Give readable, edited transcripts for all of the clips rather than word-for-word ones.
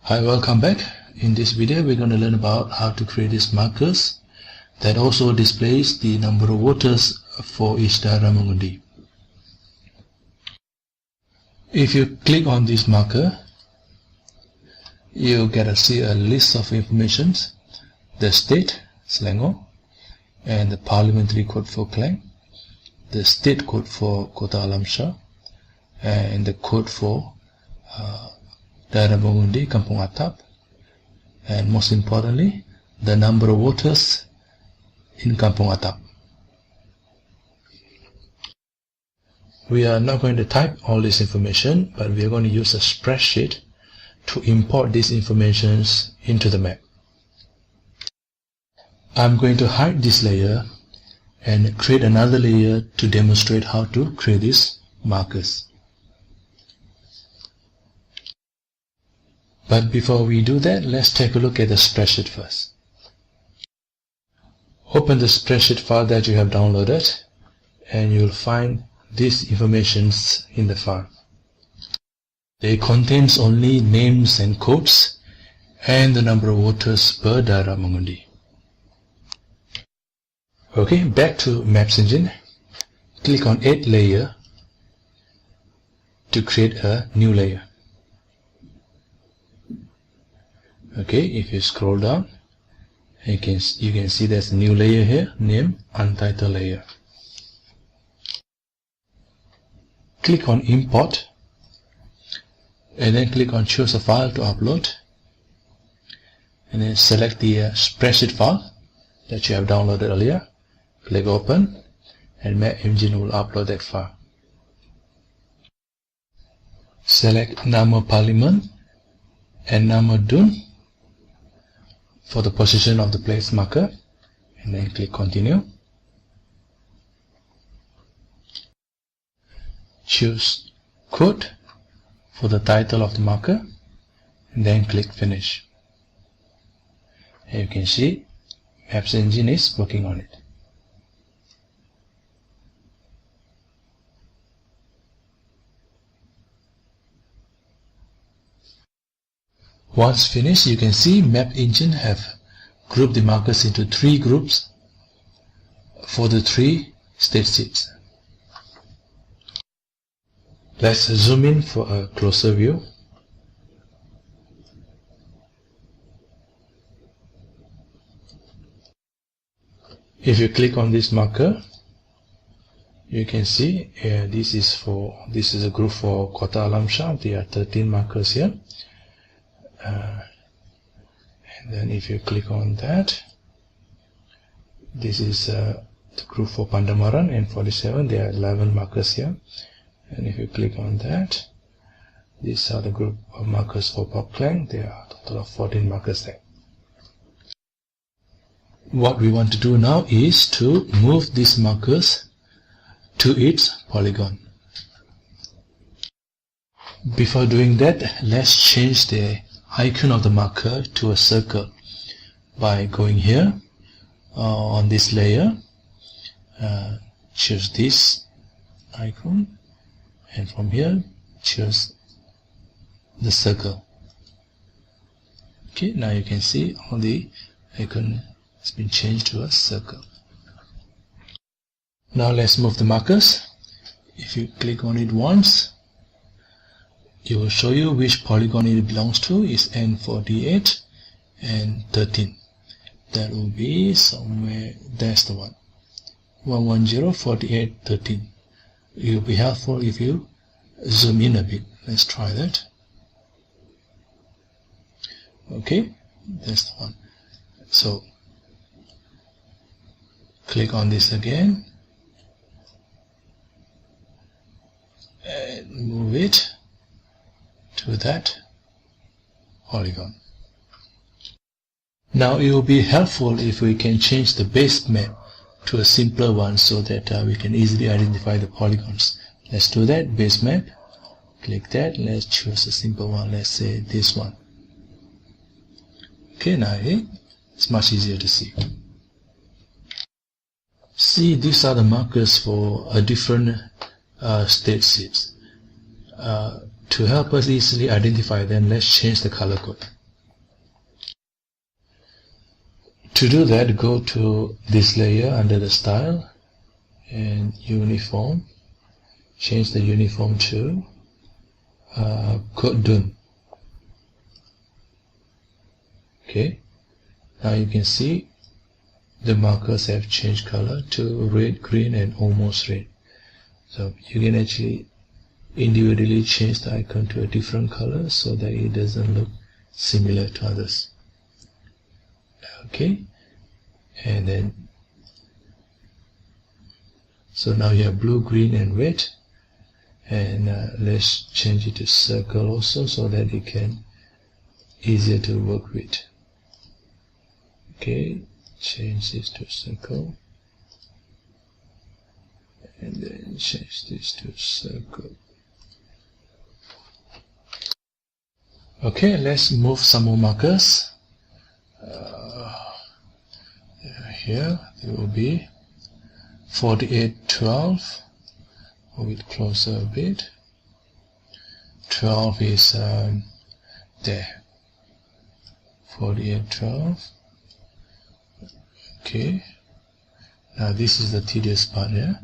Hi, welcome back. In this video we're going to learn about how to create these markers that also displays the number of voters for each daerah mengundi. If you click on this marker, you get to see a list of information: the state, Selangor, and the parliamentary code for Klang, the state code for Kota Alam Shah, and the code for daerah mengundi Kampung Atap, and most importantly, the number of voters in Kampung Atap. We are not going to type all this information, but we are going to use a spreadsheet to import these informations into the map. I'm going to hide this layer and create another layer to demonstrate how to create these markers. But before we do that, let's take a look at the spreadsheet first. Open the spreadsheet file that you have downloaded and you'll find these informations in the file. It contains only names and codes and the number of voters per daerah mengundi. Okay, back to Maps Engine. Click on Add Layer to create a new layer. Okay, if you scroll down, you can see there's a new layer here, name Untitled Layer. Click on Import and then click on Choose a file to upload, and then select the spreadsheet file that you have downloaded earlier. Click Open and Map Engine will upload that file. Select Nama Parliament and Nama Dun for the position of the place marker, and then click Continue. Choose Code for the title of the marker and then click Finish. And you can see Maps Engine is working on it. Once finished, you can see Map Engine have grouped the markers into 3 groups for the 3 state seats. Let's zoom in for a closer view. If you click on this marker, you can see this is a group for Kota Alam Shah. There are 13 markers here. And then if you click on that, this is the group for Pandamaran N47. There are 11 markers here. And if you click on that, these are the group of markers for Pop Klang. There are a total of 14 markers there. What we want to do now is to move these markers to its polygon. Before doing that, let's change the icon of the marker to a circle by going here on this layer, choose this icon, and from here choose the circle. Okay, now you can see all the icon has been changed to a circle. Now let's move the markers. If you click on it once, it will show you which polygon it belongs to. Is N48 and 13. That will be somewhere, that's the one, 110, 48, 13. It will be helpful if you zoom in a bit. Let's try that. Okay, that's the one. So click on this again and move it to that polygon. Now it will be helpful if we can change the base map to a simpler one so that we can easily identify the polygons. Let's do that. Base map, click that. Let's choose a simple one. Let's say this one. Okay, now it's much easier to see. See, these are the markers for a different state seats. To help us easily identify them, let's change the color code. To do that, go to this layer under the style and uniform. Change the uniform to code dun. Okay, now you can see the markers have changed color to red, green, and almost red. So you can actually individually change the icon to a different color so that it doesn't look similar to others. Okay, and then so now you have blue, green, and red, and let's change it to circle also so that it can easier to work with. Okay, change this to circle, and then change this to circle. Okay, let's move some more markers. Here there will be 4812. Move it closer a bit. 12 is there. 4812. Okay. Now this is the tedious part here.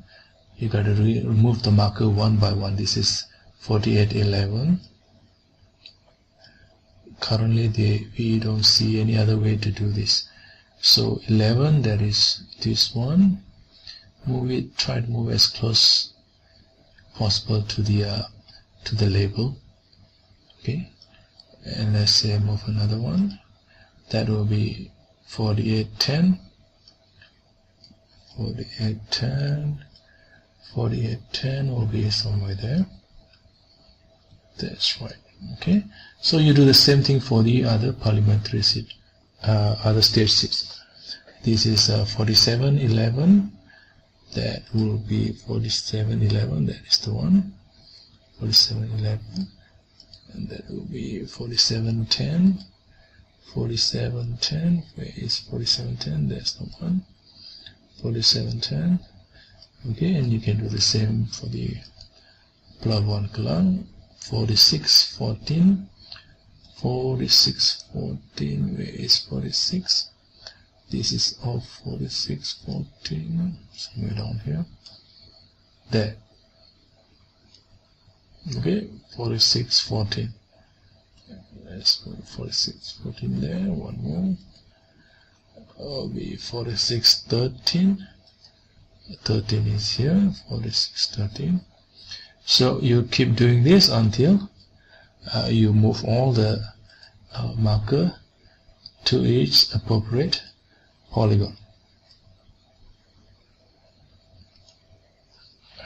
You got to remove the marker one by one. This is 4811. Currently we don't see any other way to do this. So 11, that is this one. Move it. Try to move as close possible to the label. Okay, and let's say move another one. That will be 4810. 4810. 4810 will be somewhere there. That's right. Okay, so you do the same thing for the other parliamentary seat, other state seats. This is 4711. That will be 4711. That is the one. 4711, and that will be 4710. 4710. Where is 4710? That's the one. 4710. Okay, and you can do the same for the Pelabuhan Kelang. 4614. 4614. Where is 46? This is of 4614, somewhere down here. There. Okay, 4614. Let's put 4614 there. One more. Will be 4613. 13 is here. 4613. So you keep doing this until you move all the marker to each appropriate polygon.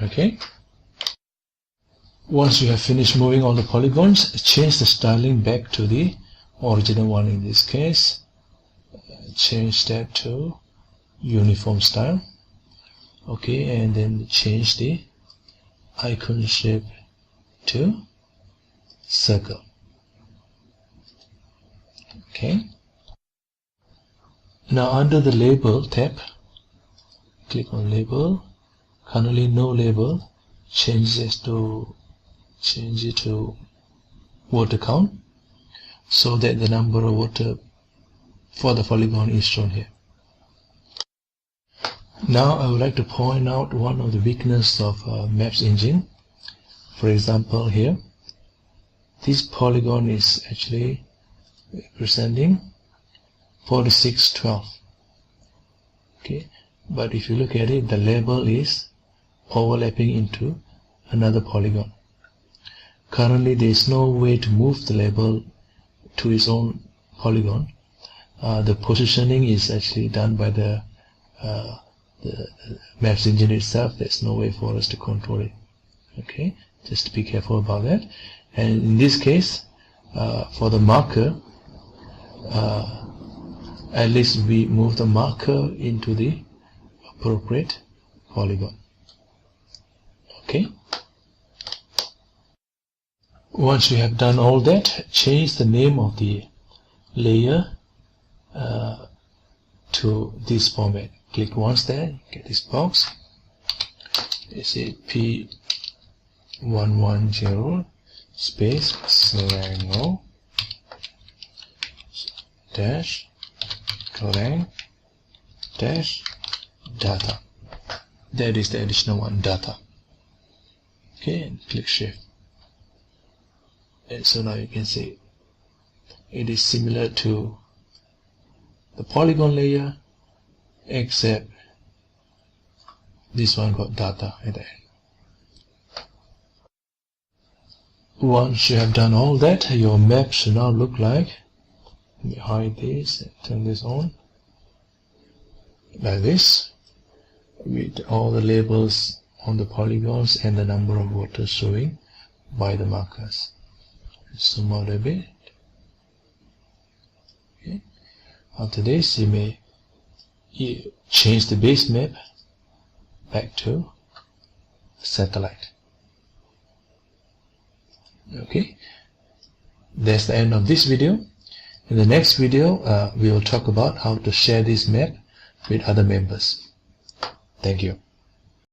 Okay. Once you have finished moving all the polygons, change the styling back to the original one. In this case, change that to uniform style. Okay, and then change the icon shape to circle. Okay. Now under the label tab, click on label. Currently no label. Change it to water count so that the number of water for the polygon is shown here. Now I would like to point out one of the weaknesses of Maps engine. For example, here this polygon is actually representing 4612. Okay, but if you look at it, the label is overlapping into another polygon. Currently there is no way to move the label to its own polygon. The positioning is actually done by the Maps engine itself. There's no way for us to control it. Okay, just be careful about that. And in this case, for the marker, at least we move the marker into the appropriate polygon. Okay. Once you have done all that, change the name of the layer to this format. Click once there, get this box. Let's say P110. space Selangor dash clang dash data. That is the additional one, data. Okay, and click shift. And so now you can see it is similar to the polygon layer, except this one got data at the end. Once you have done all that, your map should now look like, let me hide this and turn this on, like this, with all the labels on the polygons and the number of voters showing by the markers. Zoom out a bit. Okay. After this, you may change the base map back to satellite. Okay, that's the end of this video. In the next video, we will talk about how to share this map with other members. Thank you.